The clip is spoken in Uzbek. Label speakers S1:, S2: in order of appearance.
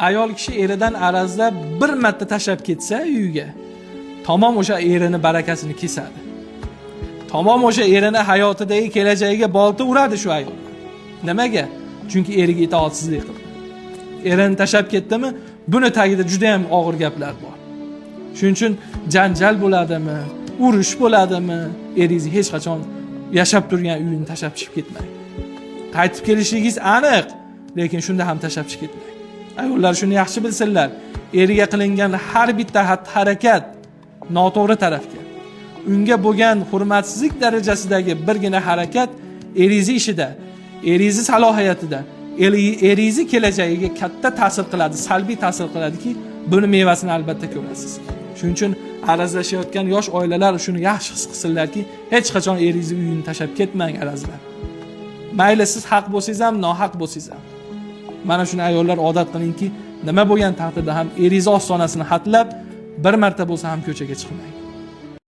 S1: ayol kishi eridan arazlab bir marta tashlab ketsa uyiga, tamom o'sha erini barakasini kesadi. Tamom o'sha erini hayotidagi kelajagiga bolta uradi shu ayol. Nimaga? Chunki eriga itoatsizlik qildi. Erini tashlab ketdimi, buni tagida juda ham og'ir gaplar bor. Shuning uchun janjal bo'ladimi, urush bo'ladimi, eringiz hech qachon yashab turgan uyini tashlab chiqib ketmang. Qaytib kelishligingiz aniq, lekin shunda ham tashlab chiqib ketmang. Ayollar shuni yaxshi bilsinlar. Eriga qilingan har bitta xatti-harakat noto'g'ri tarafga. Unga bo'lgan hurmatsizlik darajasidagi birgina harakat eringiz ishida, eringiz salohiyatida, eringiz kelajagiga katta ta'sir qiladi, salbiy ta'sir qiladiki, buni mevasini albatta ko'rasiz. Shuning uchun arazlashayotgan yosh oilalar shuni yaxshi his qilsinlarki, hech qachon eringizni uyini tashlab ketmang arazlar. Mayli siz haq bo'lsangiz ham, nohaq bo'lsangiz ham. Mana shuni ayollar odat qilingki, nima bo'lgan taqdirda ham eringiz ostonasini xatlab bir marta bo'lsa ham ko'chaga chiqmang.